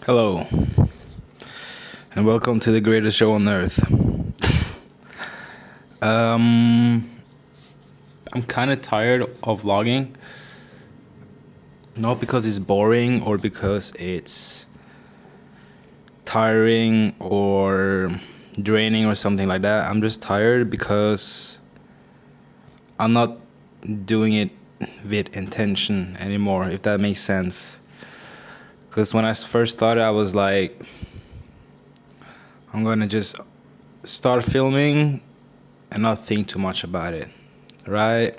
Hello, and welcome to the greatest show on earth. um, I'm kind of tired of vlogging. Not because it's boring or because it's tiring or draining or something like that. I'm just tired because I'm not doing it with intention anymore, if that makes sense. Because when I first started, I was like, I'm gonna just start filming and not think too much about it, right?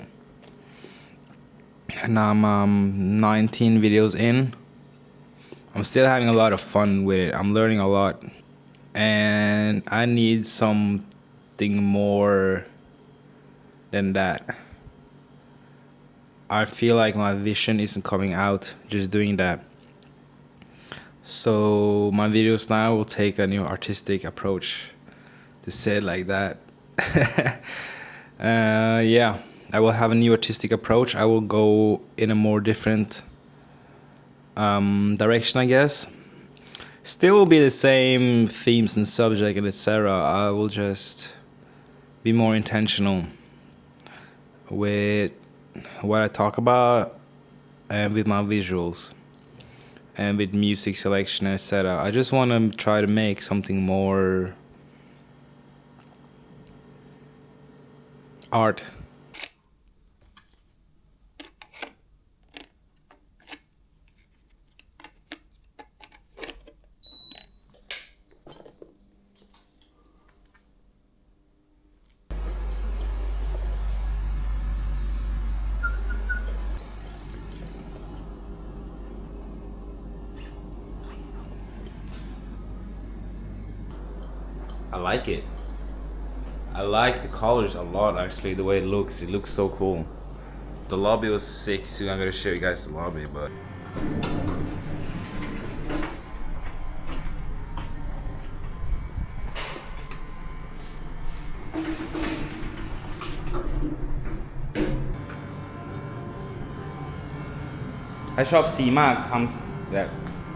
And now I'm 19 videos in. I'm still having a lot of fun with it. I'm learning a lot. And I need something more than that. I feel like my vision isn't coming out just doing that. So my videos now will take a new artistic approach, to say it like that. Yeah, I will have a new artistic approach. I will go in a more different direction, I guess. Still will be the same themes and subject and etc. I will just be more intentional with what I talk about and with my visuals and with music selection, etc. I just want to try to make something more art. I like it. I like the colors a lot, actually, the way it looks. It looks so cool. The lobby was sick too. I'm gonna show you guys the lobby, but I ชอบสีมากทำแบบ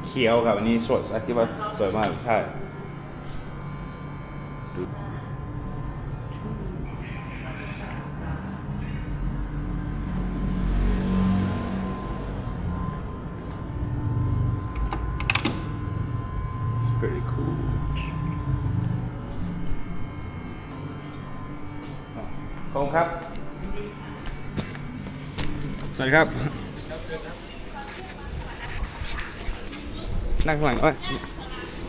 เขียวกับอันนี้สวยคิดว่าสวยมากใช่ It's pretty cool. ขอบคุณครับสวัสดีครับนั่งข้างหลังก่อน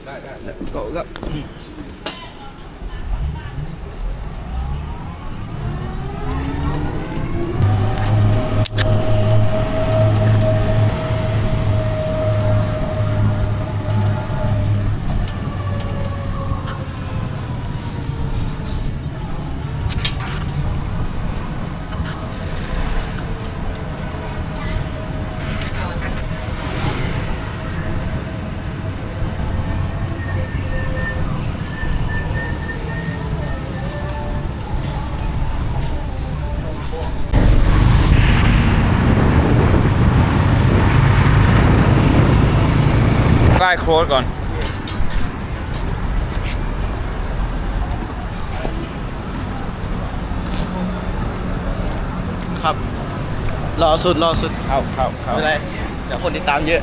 ได้ก็ใต้โค้ดก่อนครับรอสุดเข้าไม่เป็นไรเดี๋ยวคนติดตามเยอะ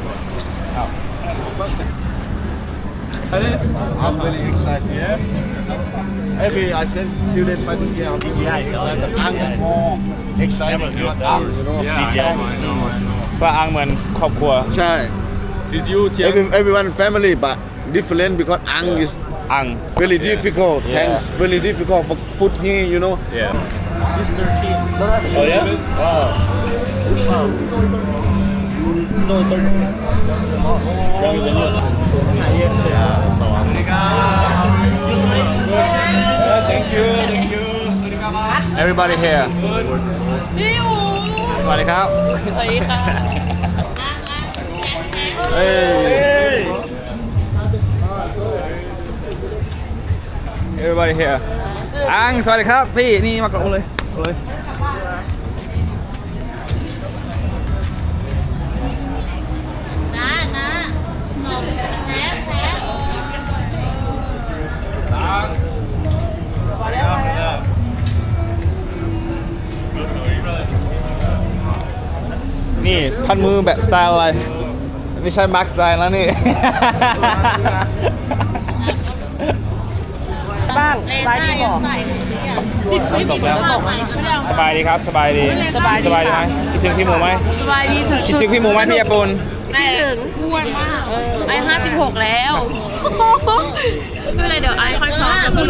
I'm really excited. I said student fighting here, I'm really excited. But I'm more excited than you know. I ว่าอังเหมือนครอบครัว Chai. Is you Everyone family, but different because Ang is อัง really difficult. Yeah. Thanks, really difficult for put here, you know. Yeah. This 13. Oh yeah? Wow. Thank you. Everybody here. พี่อู สวัสดีครับ สวัสดีค่ะ Hey. Everybody here. อังสวัสดีครับพี่นี่มากดเลย น้าหนอมแท้ คันมือแบบสไตล์อะไรไม่ใช่มาร์คสไตล์แล้วนี่ บ้างสบายดีบอก ตกแล้วสบายดีครับสบายดี สบายดี ไหม ค่ะ คิดถึงพี่หมูไหม สบายดีสุด คิดถึงพี่หมูไหมที่ญี่ปุ่น ๆไม่ถึงอ้วนมากไอ้56แล้วไม่เป็นไรเดี๋ยวไอ้ค่อยซ้อมกับคุณอ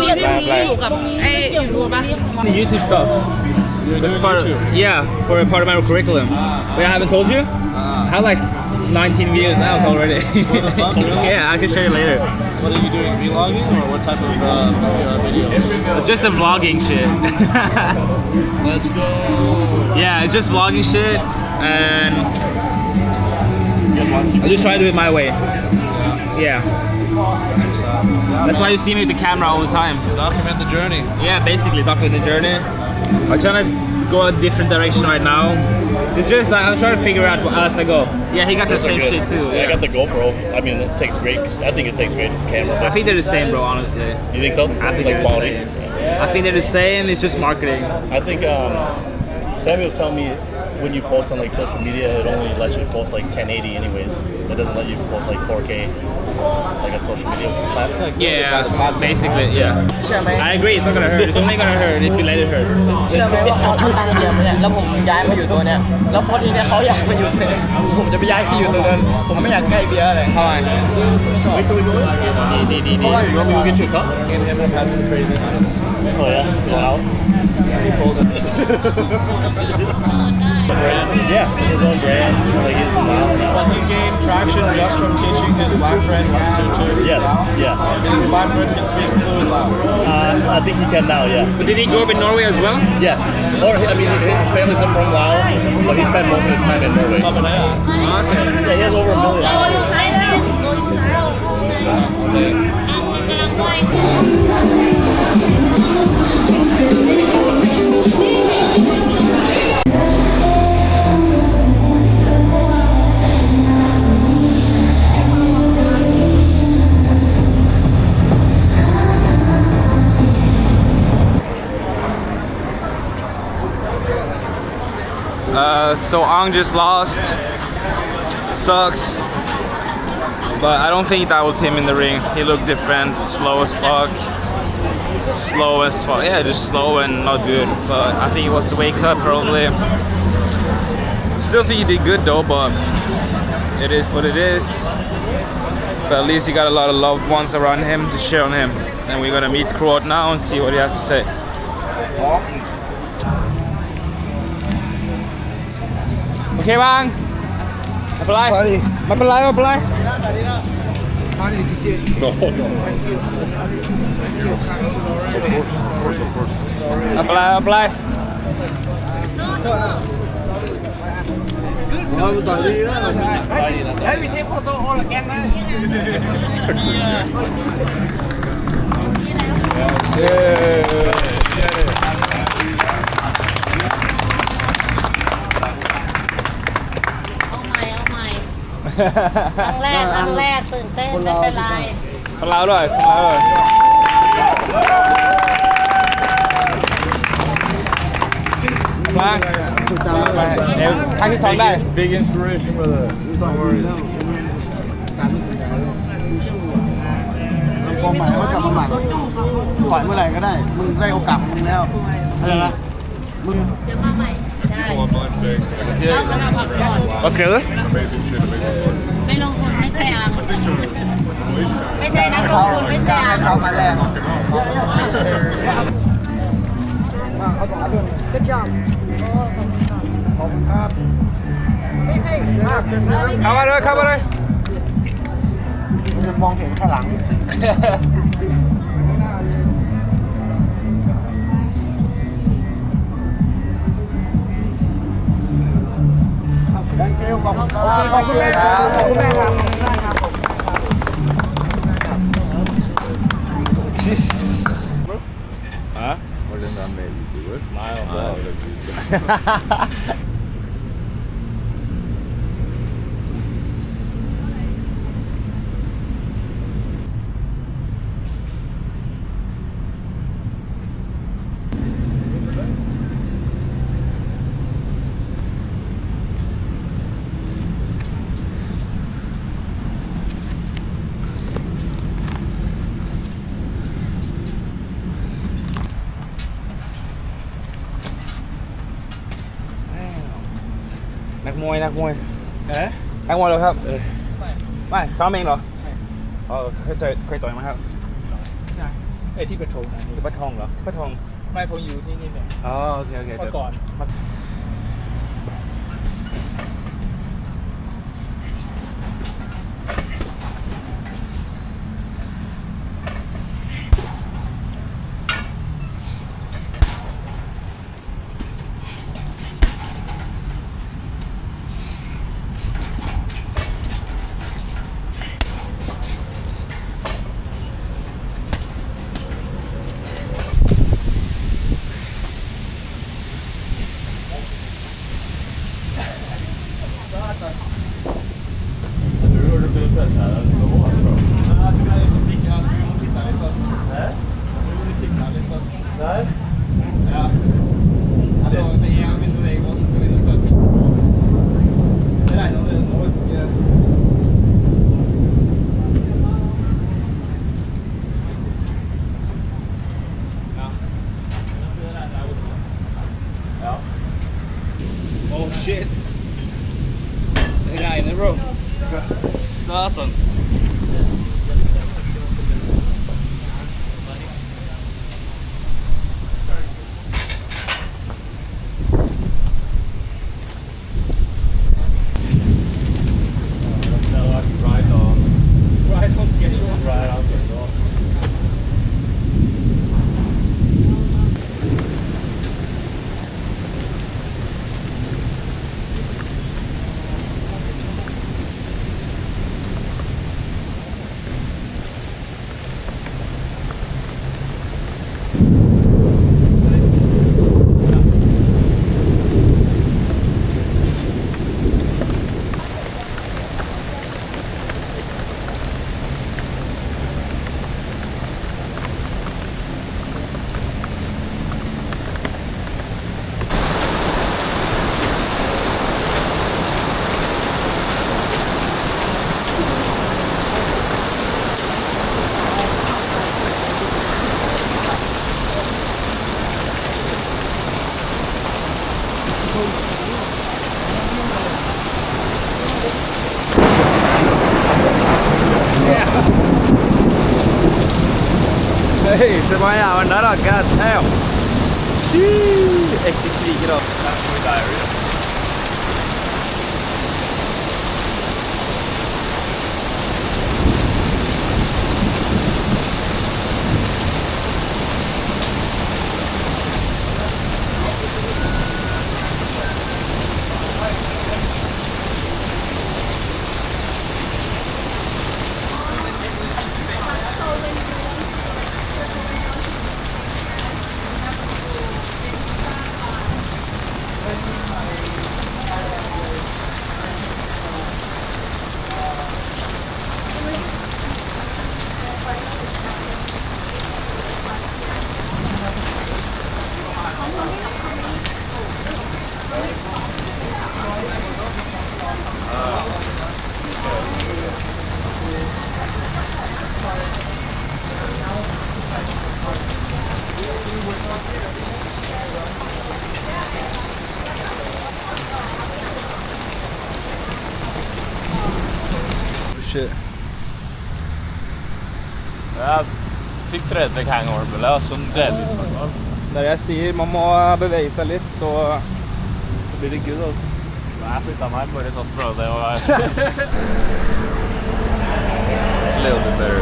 ยู่กับไอ้อยู่รู้ปะ YouTube stuff. That's part of, yeah, for a part of my curriculum. Wait, I haven't told you? I have like 19 videos out already. Yeah, I can show you later. What are you doing? Vlogging or what type of videos? It's just a vlogging shit. Let's go. Yeah, it's just vlogging shit, and I just try to do it my way. Yeah. That's why you see me with the camera all the time. Document the journey. Yeah, basically document the journey. I'm trying to go a different direction right now. It's just like I'm trying to figure out as I go. Yeah, he got the same shit too. I got the GoPro. I mean, it takes great. I think it takes great camera. I But think they're the same, bro. Honestly, you think so? I think like they're quality. the same. I think they're the same. It's just marketing. I think Sammy was telling me when you post on like social media, it only lets you post like 1080 anyways. It doesn't let you post like 4K like on social media platforms. Yeah, basically, yeah. I agree. It's not gonna hurt. It's only gonna hurt if you let it hurt. เชื่อไหมว่าเขาตั้งเดียวเนี่ยแล้วผมย้ายมาอยู่ตัวเนี้ยแล้วพอทีเนี้ยเขาย้ายมาอยู่ตัวผมจะไปย้ายที่อยู่ตัวนั้นผมไม่อยากใกล้เบียร์เลย How I? Wait till we go in. You want me to get you a cup? And him have had some crazy nights. Oh yeah, go out. Brand. Yeah, his own brand. Like he's wow. But he gained traction just from teaching his black friend how to do Yes, yeah. And his black friend can speak fluent loud. I think he can now. Yeah. But did he grow up in Norway as well? Yes. Or I mean, his family's from Laos, but he spent most of his time in Norway. Okay. Yeah, he has over 1 million. So Ang just lost. Sucks. But I don't think that was him in the ring. He looked different, slow as fuck. Slow as fuck. Yeah, just slow and not good. But I think it was the weight cut probably. Still think he did good though, but it is what it is. But at least he got a lot of loved ones around him to cheer on him. And we're gonna meet Kroat now and see what he has to say. Okay, bang. ไม่เป็นไรไม่เป็นไรไม่เป็นไร No, no. ไม่เป็นไรไม่เป็นไร ครั้งแรกตื่นเต้นไม่เป็นไร ของเราด้วยของเราด้วยมาเดี๋ยวครั้งที่สองได้ Big inspiration, brother. Don't worry. ฟอร์มใหม่เขากลับมาใหม่ต่อยเมื่อไหร่ก็ได้ มึงได้โอกาสของมึงแล้วอะไรนะมึง เดี๋ยวมาใหม่ได้ Online saying ต้องมาพักก่อน What's good? amazing shit, amazing work. ไม่ลงทุนไม่แซงไม่ใช่นักลงทุนไม่แซง เขามาแรก Good job เข้ามาเลยเข้ามาเลย มึงจะมองเห็นข้างหลัง Thank you ขอบคุณครับขอบคุณแม่ครับขอบคุณแม่ครับ Huh? What did that make you do it? มวยนักมวยนักมวยเหรอครับไม่ซ้อมเองเหรอเคยต่อยไหมครับไอ้ที่ประทงที่ประทงเหรอประทงไม่ผมอยู่ที่นี่เนี่ยอ๋อโอเคเมื่อก่อนOh shit. Nej, bro. Satan. Right on schedule. Right on schedule. Hey, det var jævlen der da, god damn. Ekte kriger da. Shit. Jeg fikk tredje hangover, som drev litt. Der jeg sier man må bevege seg litt, så blir det good, altså. Jeg flyttet meg bare til å prøve det å være A little bit better.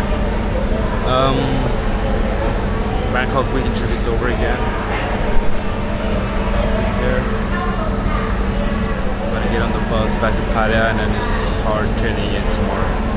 Bangkok weekend trip is over again. Here. I'm gonna get on the bus back to Pattaya and then just hard training again tomorrow.